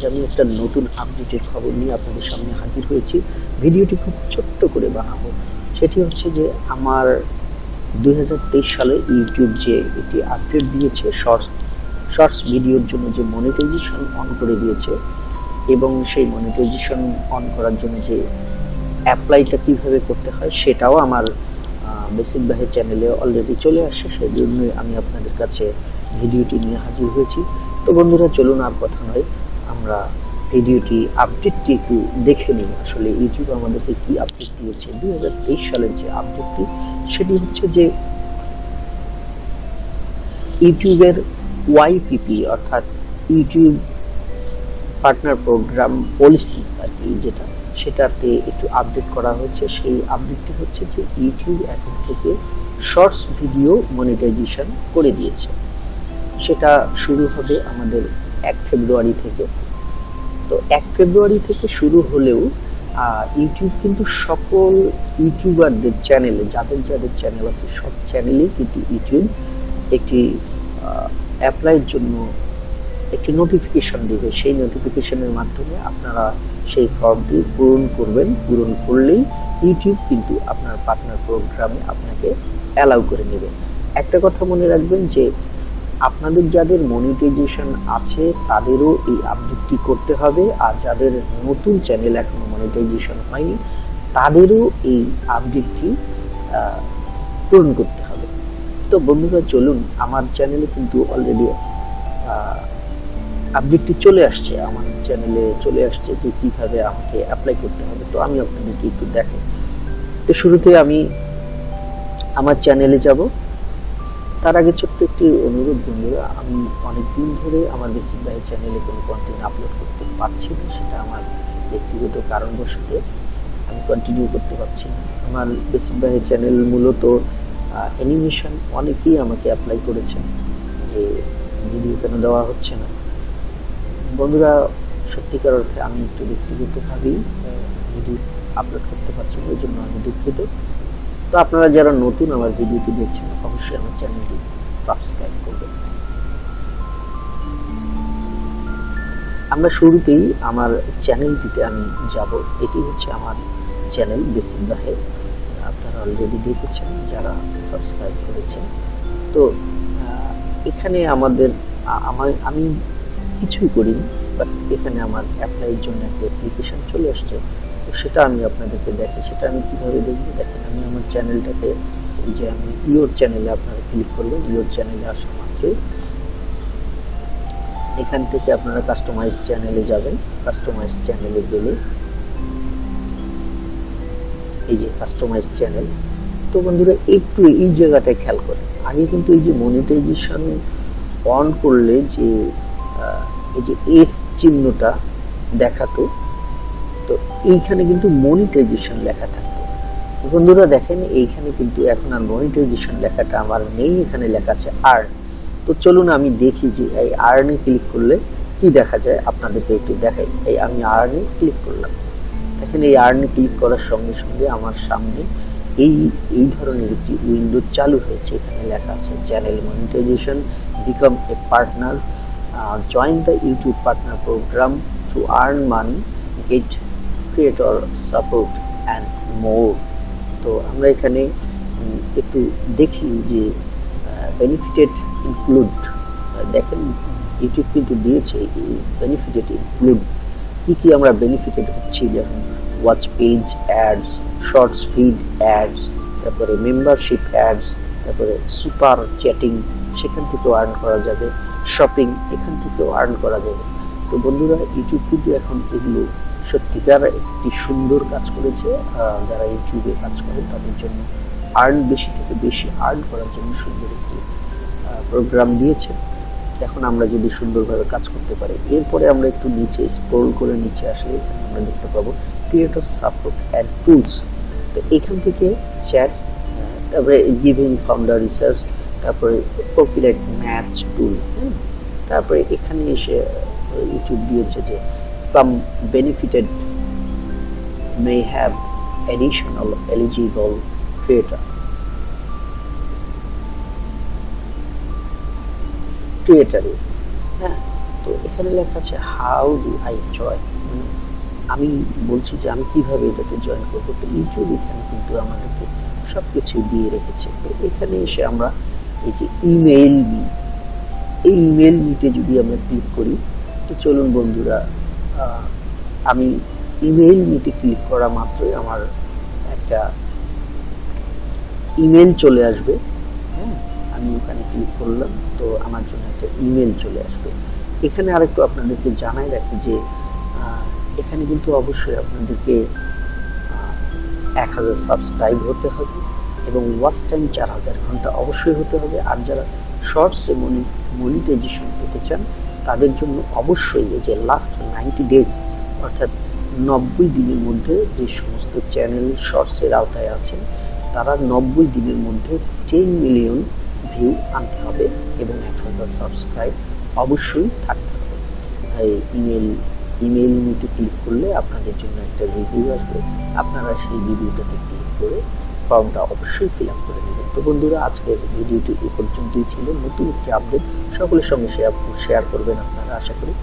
আমি একটা নতুন আপডেটের খবর নিয়ে আপনাদের সামনে হাজির হয়েছি। ভিডিওটি খুব ছোট্ট করে বানাবো, সেটি হচ্ছে যে আমার 2023 সালে ইউটিউব যে একটি আপডেট দিয়েছে শর্টস ভিডিওর জন্য, যে মনিটাইজেশন অন করে দিয়েছে, এবং সেই মনিটাইজেশন অন করার জন্য যে অ্যাপ্লাইটা কিভাবে করতে হয় সেটাও আমার বেসিক বাহে চ্যানেলে অলরেডি চলে আসে। সেই জন্যই আমি আপনাদের কাছে ভিডিওটি নিয়ে হাজির হয়েছি। তো বন্ধুরা, চলুন আর কথা নয়, আমরা ভিডিওটি আপডেটটি একটু দেখে নিই। আসলে ইউটিউব আমাদেরকে কি আপডেট দিয়েছে 2023 সালের যে আপডেটটি, সেটি হচ্ছে যে ইউটিউবের ওয়াইপিপি অর্থাৎ ইউটিউব পার্টনার প্রোগ্রাম পলিসি আর কি, সেটাতে একটু আপডেট করা হয়েছে। সেই আপডেটটি হচ্ছে যে ইউটিউব এখন থেকে শর্টস ভিডিও মনিটাইজেশন করে দিয়েছে। সেটা শুরু হবে আমাদের 1 ফেব্রুয়ারি থেকে। তো 1 ফেব্রুয়ারি থেকে শুরু হলেও ইউটিউব কিন্তু সকল ইউটিউবারদের চ্যানেলে, যাদের চ্যানেল আছে সব চ্যানেলেই কিন্তু ইউটিউব একটি অ্যাপ্লাইয়ের জন্য একটি নোটিফিকেশন দেবে। সেই নোটিফিকেশনের মাধ্যমে আপনারা সেই ফর্মটি পূরণ করবেন। পূরণ করলেই ইউটিউব কিন্তু আপনার পার্টনার প্রোগ্রামে আপনাকে অ্যালাউ করে নেবে। একটা কথা মনে রাখবেন যে আপনাদের যাদের মনিটাইজেশন আছে তাদেরও এই আপডেটটি করতে হবে, আর যাদের নতুন চ্যানেল এখনো মনিটাইজেশন হয়নি তাদেরও এই আপডেটটি পূরণ করতে হবে। তো বন্ধুরা, চলুন, আমার চ্যানেলে কিন্তু অলরেডি আপডেটটি চলে আসছে, আমার চ্যানেলে চলে আসছে যে কিভাবে আমাকে অ্যাপ্লাই করতে হবে। তো আমি আপনাদেরকে একটু দেখাই। তো শুরুতে আমি আমার চ্যানেলে যাব। তার আগে ছোট্ট একটি অনুরোধ বন্ধুরা, আমি অনেকদিন ধরে আমার বেসিক বাহে চ্যানেলে কোনো কন্টেন্ট আপলোড করতে পারছি না। সেটা আমার ব্যক্তিগত কারণবশত আমি কন্টিনিউ করতে পারছি না। আমার বেসিক বাহে চ্যানেল মূলত অ্যানিমেশন, অনেকেই আমাকে অ্যাপ্লাই করেছেন যে ভিডিও কেন দেওয়া হচ্ছে না। বন্ধুরা, সত্যিকার অর্থে আমি একটু ব্যক্তিগতভাবেই ভিডিও আপলোড করতে পারছি না, ওই জন্য আমি দুঃখিত। তো আপনারা যারা নতুন আমার ভিডিওটি দেখছেন অবশ্যই আমার চ্যানেলটি সাবস্ক্রাইব করবেন। আমরা শুরুতেই আমার চ্যানেলটিতে আমি যাব। এটি হচ্ছে আমার চ্যানেল বেসিক বাহে। আপনারা অলরেডি দেখেছেন যারা সাবস্ক্রাইব করেছেন। তো এখানে আমি কিছুই করিনি, বাট এখানে আমার অ্যাপ্লাইয়ের জন্য একটা অ্যাপ্লিকেশন চলে আসছে। তো সেটা আমি আপনাদেরকে দেখি। সেটা আমি কিভাবে দেখবো, দেখেন, আমি আমার চ্যানেলটাকে, যে আমি ইওর চ্যানেলে আপনারা ক্লিক করবেন। ইওর চ্যানেলে আসা মাত্রই এখান থেকে আপনারা কাস্টমাইজ চ্যানেলে যাবেন। কাস্টমাইজ চ্যানেলে গেলে এই যে কাস্টমাইজ চ্যানেল। তো বন্ধুরা, একটু এই জায়গাটায় খেয়াল করেন। আগে কিন্তু এই যে মনিটাইজেশন অন করলে যে এই যে এস চিহ্নটা দেখাতো, তো এইখানে কিন্তু মনিটাইজেশন লেখা থাকতো। বন্ধুরা দেখেন, এইখানে কিন্তু এখন আর মনিটাইজেশন লেখাটা আমার নেই, এখানে লেখা আছে আর্ন। তো চলুন আমি দেখি যে এই আর্নে ক্লিক করলে কি দেখা যায়, আপনাদেরকে একটু দেখাই। এই আমি আর্নে ক্লিক করলাম। দেখেন, এই আর্নে ক্লিক করার সঙ্গে সঙ্গে আমার সামনে এই ধরনের একটি উইন্ডো চালু হয়েছে। এখানে লেখা আছে channel monetisation, become a partner, join the YouTube partner program to earn money, get creator support and more. তো আমরা এখানে একটু দেখি যে বেনিফিটেড ইনক্লুড, দেখেন ইউটিউব কিন্তু দিয়েছে বেনিফিটেড ইনক্লুড কি আমরা বেনিফিটেড হচ্ছি, যেমন watch page ads, shorts feed ads, তারপরে মেম্বারশিপ অ্যাডস, তারপরে সুপার চ্যাটিং, সেখান থেকেও আর্ন করা যাবে, শপিং, এখান থেকেও আর্ন করা যাবে। তো বন্ধুরা, ইউটিউব কিন্তু এখন এগুলো সত্যিকার একটি সুন্দর কাজ করেছে। যারা ইউটিউবে কাজ করে তাদের জন্য বেশি থেকে বেশি আর্ন করার জন্য সুন্দর একটি প্রোগ্রাম দিয়েছে। এখন আমরা যদি সুন্দরভাবে কাজ করতে পারি, এরপরে আমরা একটু নিচে স্ক্রল করে নিচে আসলে আমরা দেখতে পাবো ক্রিয়েটর সাপোর্ট অ্যান্ড টুলস। তো এখান থেকে চ্যাট, তারপরে গিভিং ফাউন্ডার রিসার্চ, তারপরে কপিরাইট ম্যাচ টুল, তারপরে এখানে এসে ইউটিউব দিয়েছে যে some benefited may have additional eligible creator, হ্যাঁ। তো এখানে লেখা আছে হাউ ডু আই জয়েন, আমি বলছি যে আমি কিভাবে এটাতে জয়েন করবো। তো ইউটিউব এখানে কিন্তু আমাদেরকে সবকিছু দিয়ে রেখেছে। তো এখানে এসে আমরা এই যে ইমেইল মি, এই ইমেল মিটে যদি আমরা ক্লিক করি, তো চলুন বন্ধুরা, আমি ইমেল মিটে ক্লিক করা মাত্রই আমার একটা ইমেল চলে আসবে। হ্যাঁ, আমি ওখানে ক্লিক করলাম, তো আমার জন্য একটা ইমেল চলে আসবে। এখানে আরেকটু আপনাদেরকে জানাই রাখি যে এখানে কিন্তু অবশ্যই আপনাদেরকে 1000 সাবস্ক্রাইব হতে হবে এবং ওয়াচ টাইম 4000 ঘন্টা অবশ্যই হতে হবে। আর যারা শর্টসে মনিটাইজেশন পেতে চান তাদের জন্য অবশ্যই এই যে লাস্ট 90 ডেজ অর্থাৎ 90 দিনের মধ্যে যে সমস্ত চ্যানেল শর্টসের আওতায় আছেন তারা 90 দিনের মধ্যে 10 মিলিয়ন ভিউ আনতে হবে এবং 1000 সাবস্ক্রাইব অবশ্যই থাকতে হবে। ইমেল নিতে ক্লিক করলে আপনাদের জন্য একটা রিভিউ আসবে, আপনারা সেই রিভিউটাতে ক্লিক করে ফর্মটা অবশ্যই ফিল আপ করে নেবেন। তো বন্ধুরা, আজকের ভিডিওটি এই পর্যন্তই ছিল। নতুন একটি আপডেট সকলের সঙ্গে শেয়ার করবেন আপনারা, আশা করি।